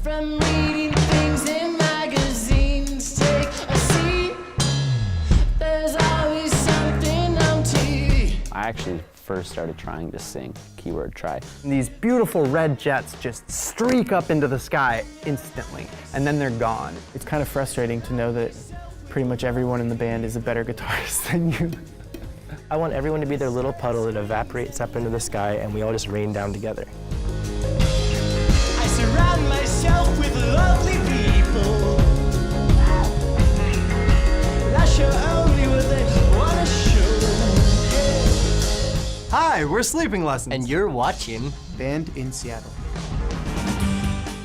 From reading things in magazines, take a seat. There's always something on TV. I actually first started trying to sing, keyword try. These beautiful red jets just streak up into the sky instantly, and then they're gone. It's kind of frustrating to know that pretty much everyone in the band is a better guitarist than you. I want everyone to be their little puddle that evaporates up into the sky and we all just rain down together. I surround myself with lovely people. I show only what they want to show. Hi, we're Sleeping Lessons. And you're watching Band in Seattle.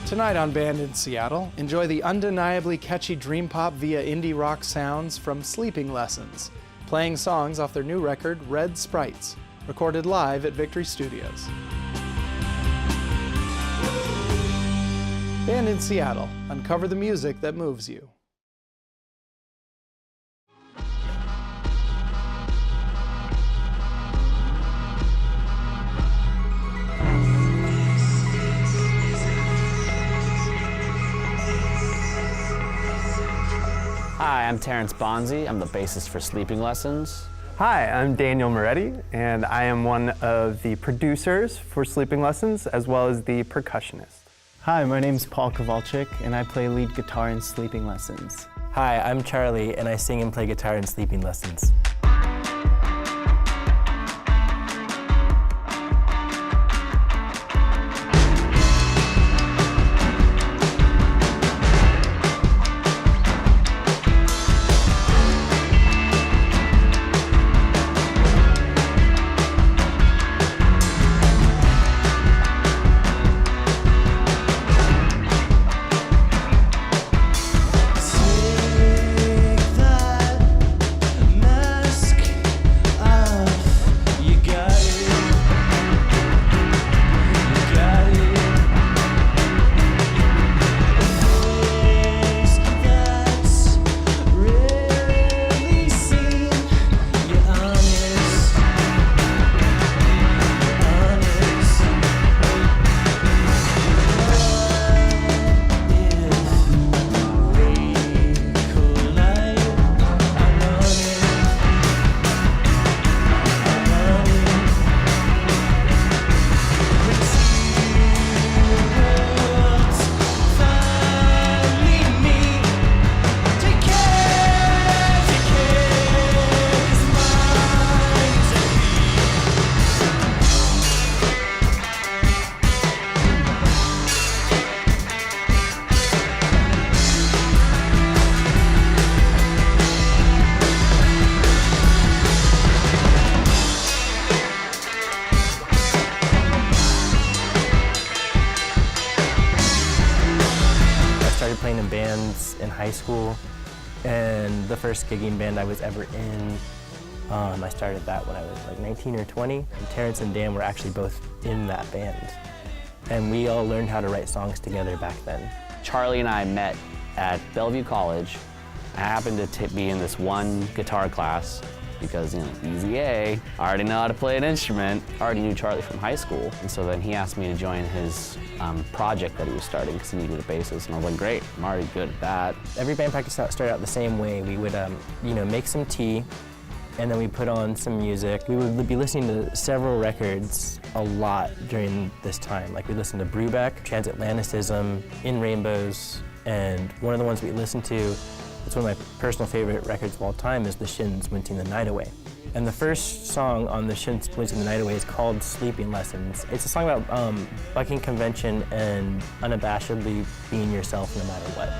Tonight on Band in Seattle, enjoy the undeniably catchy dream pop via indie rock sounds from Sleeping Lessons, playing songs off their new record, Red Sprites, recorded live at Victory Studios. Band in Seattle, uncover the music that moves you. Hi, I'm Terrence Bonzi. I'm the bassist for Sleeping Lessons. Hi, I'm Daniel Moretti, and I am one of the producers for Sleeping Lessons, as well as the percussionist. Hi, my name's Paul Kowalczyk, and I play lead guitar in Sleeping Lessons. Hi, I'm Charlie, and I sing and play guitar in Sleeping Lessons. Playing in bands in high school, and the first gigging band I was ever in, I started that when I was like 19 or 20. And Terrence and Dan were actually both in that band, and we all learned how to write songs together back then. Charlie and I met at Bellevue College. I happened to be in this one guitar class because, you know, easy A, I already know how to play an instrument. I already knew Charlie from high school, and so then he asked me to join his project that he was starting because he needed a bassist, and I was like, great, I'm already good at that. Every band practice started out the same way. We would, you know, make some tea, and then we put on some music. We would be listening to several records a lot during this time. Like we listened to Brubeck, Transatlanticism, In Rainbows, and one of the ones we listened to, it's one of my personal favorite records of all time, is The Shins' Winting the Night Away. And the first song on The Shins' Winting the Night Away is called Sleeping Lessons. It's a song about bucking convention and unabashedly being yourself no matter what.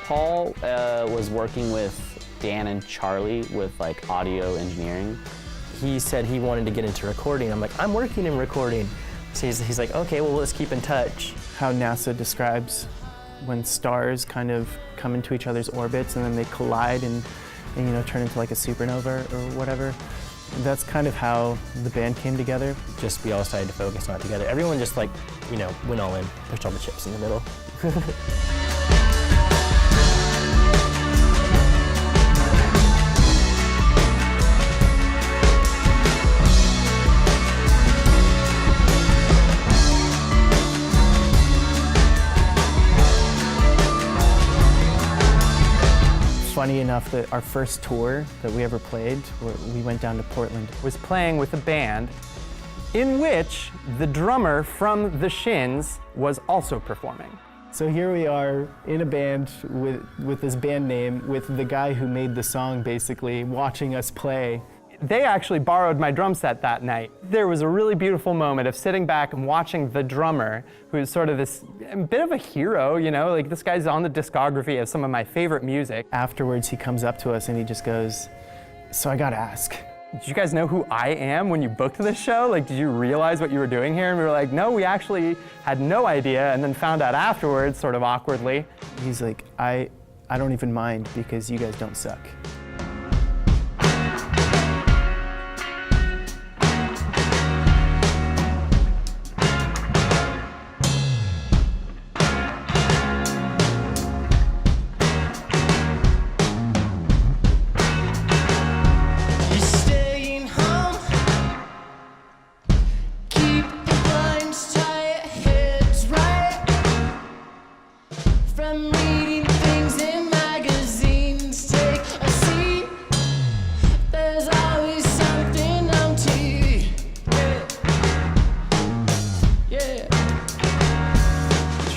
Paul was working with Dan and Charlie with like audio engineering. He said he wanted to get into recording. I'm like, I'm working in recording. So he's like, okay, well, let's keep in touch. How NASA describes when stars kind of come into each other's orbits and then they collide and you know, turn into like a supernova or whatever. That's kind of how the band came together. Just we all decided to focus on it together. Everyone just like, you know, went all in, pushed all the chips in the middle. Funny enough that our first tour that we ever played, we went down to Portland. Was playing with a band in which the drummer from The Shins was also performing. So here we are in a band with this band name, with the guy who made the song basically watching us play. They actually borrowed my drum set that night. There was a really beautiful moment of sitting back and watching the drummer, who is sort of this bit of a hero, you know, like this guy's on the discography of some of my favorite music. Afterwards, he comes up to us and he just goes, "So I gotta ask, Did you guys know who I am when you booked this show? Like, did you realize what you were doing here? And we were like, no, we actually had no idea, and then found out afterwards, sort of awkwardly." He's like, I don't even mind because you guys don't suck."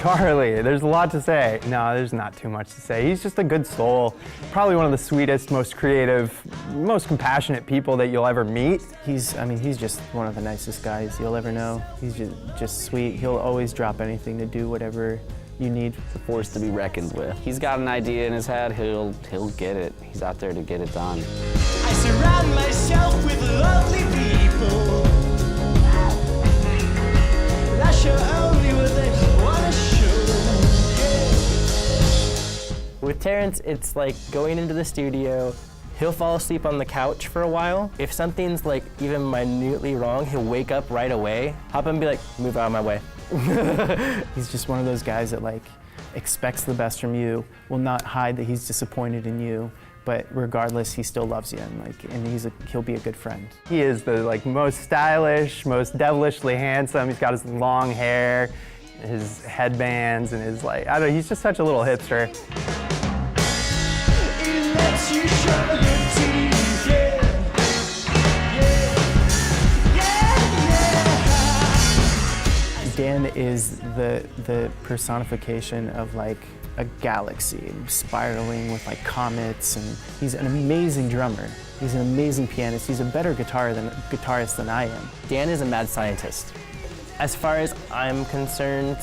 Charlie, there's a lot to say. No, there's not too much to say. He's just a good soul. Probably one of the sweetest, most creative, most compassionate people that you'll ever meet. He's just one of the nicest guys you'll ever know. He's just sweet. He'll always drop anything to do whatever you need. It's a force to be reckoned with. He's got an idea in his head, he'll get it. He's out there to get it done. I surround myself with lovely people. I show only what they want to show. With Terrence, it's like going into the studio, he'll fall asleep on the couch for a while. If something's like even minutely wrong, he'll wake up right away, hop up and be like, "Move out of my way." He's just one of those guys that like expects the best from you, will not hide that he's disappointed in you, but regardless, he still loves you, and he'll be a good friend. He is the most stylish, most devilishly handsome. He's got his long hair, his headbands, and his I don't know, he's just such a little hipster. It lets you show your teeth, yeah. Dan is the personification of like a galaxy spiraling with like comets, and he's an amazing drummer. He's an amazing pianist. He's a better guitarist than I am. Dan is a mad scientist. As far as I'm concerned,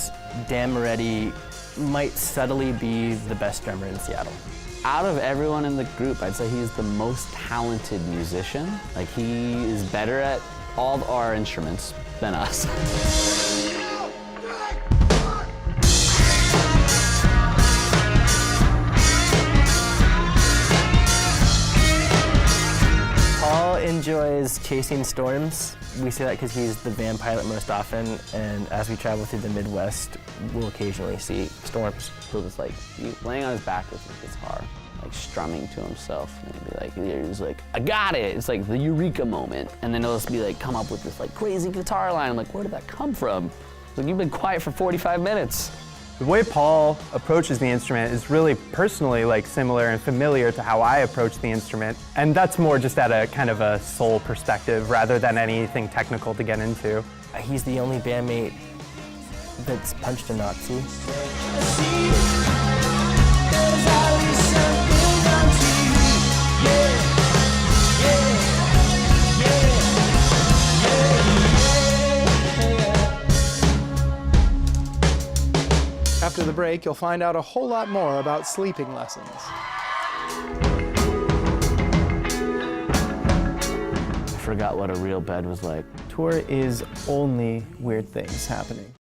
Dan Moretti might subtly be the best drummer in Seattle. Out of everyone in the group, I'd say he's the most talented musician. Like, he is better at all our instruments than us. Paul enjoys chasing storms. We say that because he's the van pilot most often, and as we travel through the Midwest, we'll occasionally see storms. He'll just be laying on his back with his guitar, strumming to himself, and he's like, "I got it!" It's like the eureka moment. And then he'll just be come up with this crazy guitar line. I'm like, where did that come from? Like, you've been quiet for 45 minutes. The way Paul approaches the instrument is really personally similar and familiar to how I approach the instrument. And that's more just at a kind of a soul perspective rather than anything technical to get into. He's the only bandmate that's punched a Nazi. After the break, you'll find out a whole lot more about sleeping lessons. I forgot what a real bed was like. Tour is only weird things happening.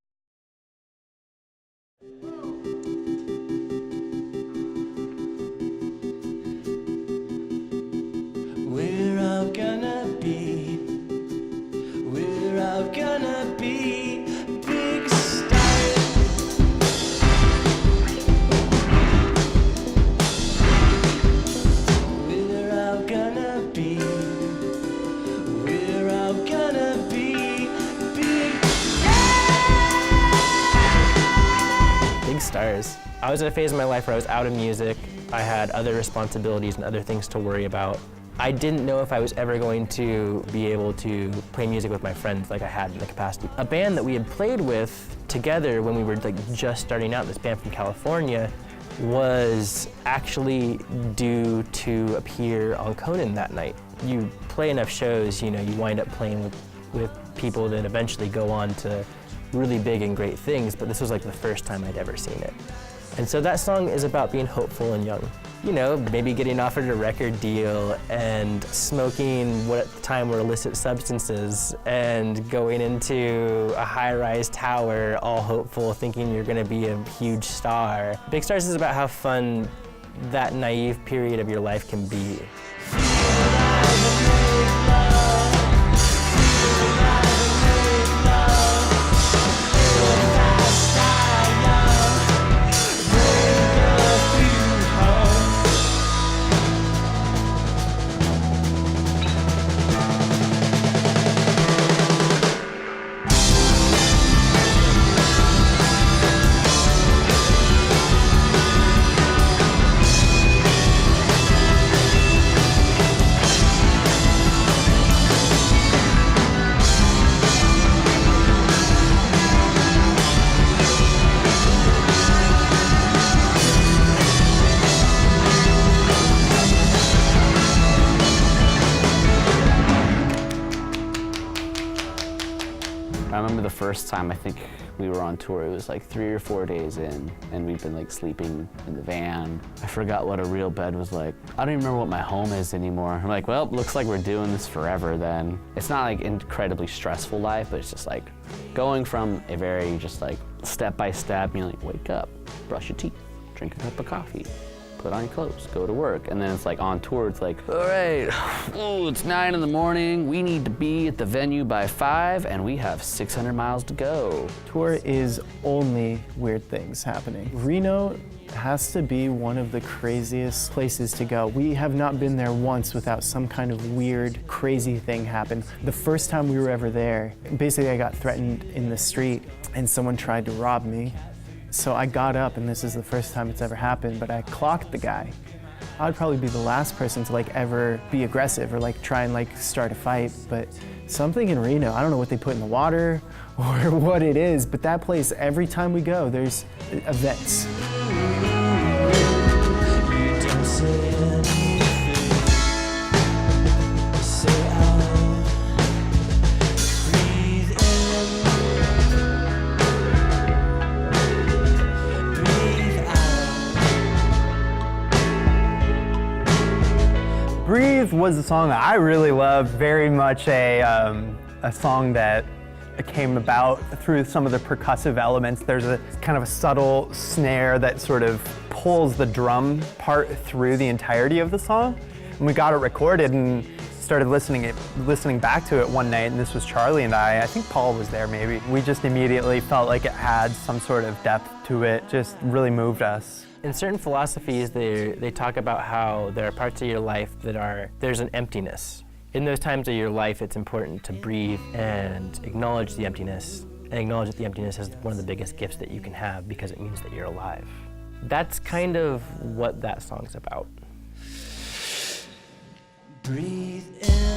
was in a phase of my life where I was out of music. I had other responsibilities and other things to worry about. I didn't know if I was ever going to be able to play music with my friends like I had in the capacity. A band that we had played with together when we were like just starting out, this band from California, was actually due to appear on Conan that night. You play enough shows, you know, you wind up playing with people that eventually go on to really big and great things, but this was like the first time I'd ever seen it. And so that song is about being hopeful and young. You know, maybe getting offered a record deal and smoking what at the time were illicit substances and going into a high-rise tower all hopeful, thinking you're gonna be a huge star. Big Stars is about how fun that naive period of your life can be. I remember the first time I think we were on tour, it was like 3 or 4 days in, and we'd been like sleeping in the van. I forgot what a real bed was like. I don't even remember what my home is anymore. I'm like, well, looks like we're doing this forever then. It's not like incredibly stressful life, but it's just like going from a very just like step by step, you know, like wake up, brush your teeth, drink a cup of coffee, put on your clothes, go to work. And then it's like on tour, it's like, all right, oh, it's 9 in the morning. We need to be at the venue by 5 and we have 600 miles to go. Tour is only weird things happening. Reno has to be one of the craziest places to go. We have not been there once without some kind of weird, crazy thing happen. The first time we were ever there, basically I got threatened in the street and someone tried to rob me. So I got up, and this is the first time it's ever happened, but I clocked the guy. I'd probably be the last person to like ever be aggressive or like try and like start a fight, but something in Reno, I don't know what they put in the water or what it is, but that place, every time we go, there's events. Breathe was a song that I really loved, very much a song that came about through some of the percussive elements. There's a kind of a subtle snare that sort of pulls the drum part through the entirety of the song. And we got it recorded and started listening back to it one night, and this was Charlie and I think Paul was there maybe. We just immediately felt like it had some sort of depth to it, just really moved us. In certain philosophies, they talk about how there are parts of your life there's an emptiness. In those times of your life, it's important to breathe and acknowledge the emptiness, and acknowledge that the emptiness is one of the biggest gifts that you can have because it means that you're alive. That's kind of what that song's about. Breathe in.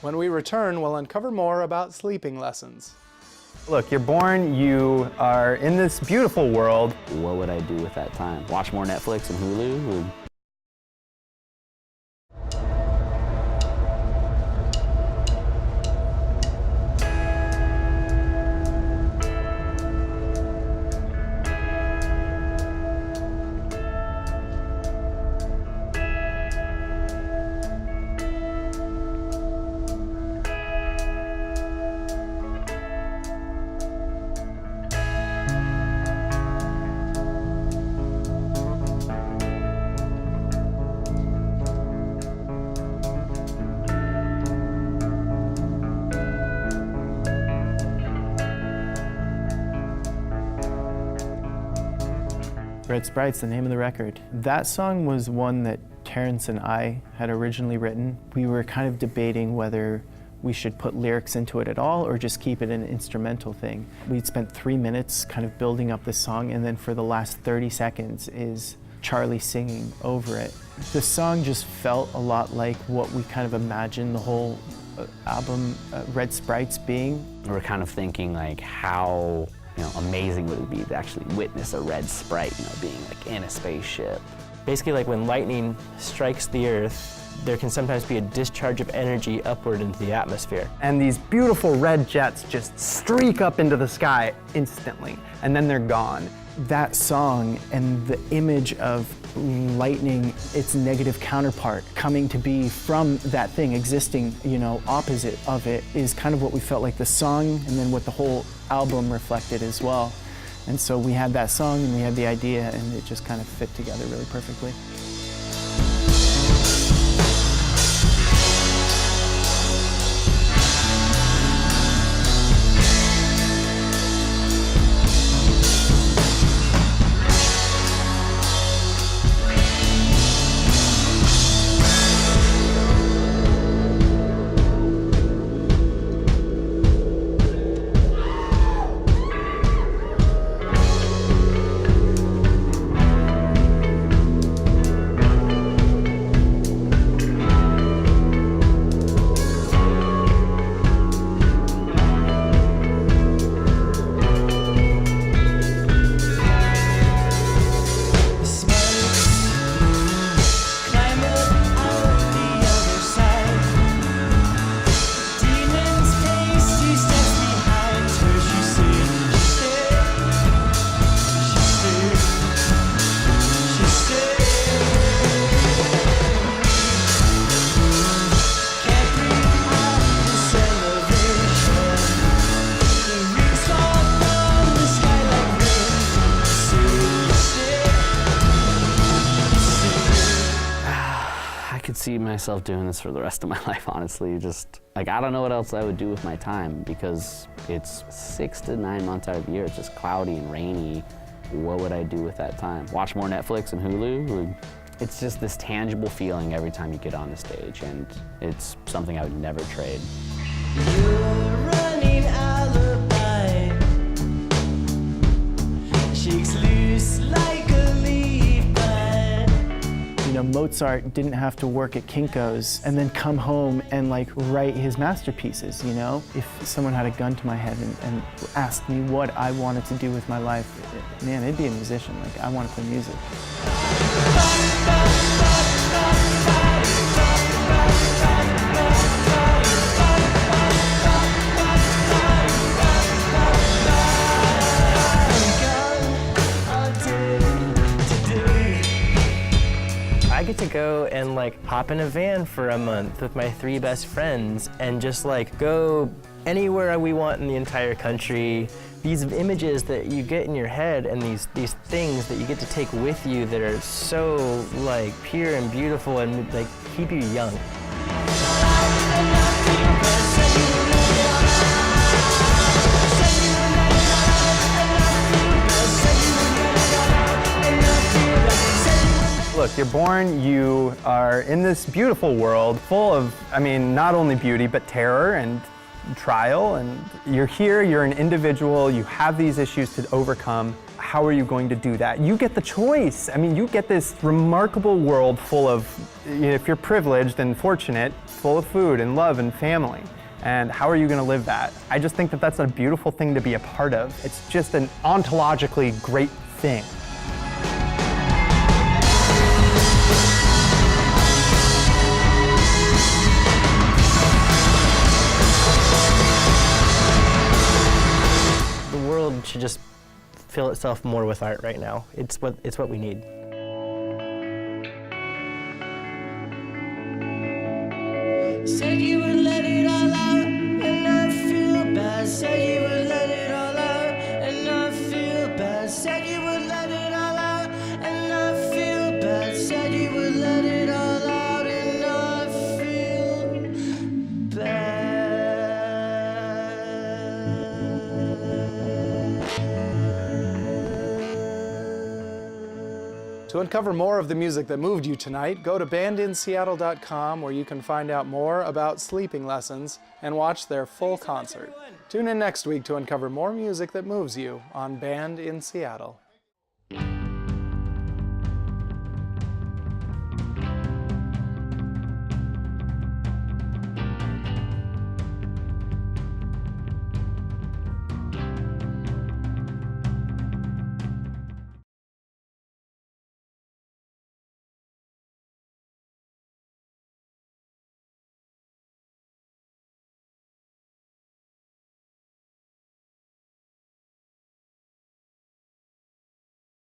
When we return, we'll uncover more about sleeping lessons. Look, you're born, you are in this beautiful world. What would I do with that time? Watch more Netflix and Hulu? Red Sprites, the name of the record. That song was one that Terrence and I had originally written. We were kind of debating whether we should put lyrics into it at all or just keep it an instrumental thing. We'd spent 3 minutes kind of building up this song, and then for the last 30 seconds is Charlie singing over it. The song just felt a lot like what we kind of imagined the whole album, Red Sprites, being. We're kind of thinking like how amazing would it be to actually witness a red sprite, being like in a spaceship. Basically, like when lightning strikes the earth, there can sometimes be a discharge of energy upward into the atmosphere. And these beautiful red jets just streak up into the sky instantly, and then they're gone. That song and the image of lightning, its negative counterpart, coming to be from that thing, existing, opposite of it, is kind of what we felt like the song and then what the whole album reflected as well. And so we had that song and we had the idea, and it just kind of fit together really perfectly. See myself doing this for the rest of my life, honestly. Just like, I don't know what else I would do with my time, because it's 6 to 9 months out of the year. It's just cloudy and rainy. What would I do with that time? Watch more Netflix and Hulu? It's just this tangible feeling every time you get on the stage, and it's something I would never trade. You're running alibi. Cheeks loose like a leaf bud. Mozart didn't have to work at Kinko's and then come home and write his masterpieces, If someone had a gun to my head and asked me what I wanted to do with my life, man, it'd be a musician. I want to play music. I get to go and hop in a van for a month with my 3 best friends and just go anywhere we want in the entire country. These images that you get in your head and these things that you get to take with you that are so pure and beautiful and keep you young. Look, you're born, you are in this beautiful world full of, not only beauty, but terror and trial, and you're here, you're an individual, you have these issues to overcome. How are you going to do that? You get the choice. You get this remarkable world full of, if you're privileged and fortunate, full of food and love and family. And how are you going to live that? I just think that that's a beautiful thing to be a part of. It's just an ontologically great thing. The world should just fill itself more with art right now. It's what we need. Said you would let it all out, and I feel bad. Said you would let it all out, and I feel bad. Said you would let it all out, and I feel bad. Said you would let it all out, and I feel bad. To uncover more of the music that moved you tonight, go to bandinseattle.com where you can find out more about Sleeping Lessons and watch their full concert. Tune in next week to uncover more music that moves you on Band in Seattle.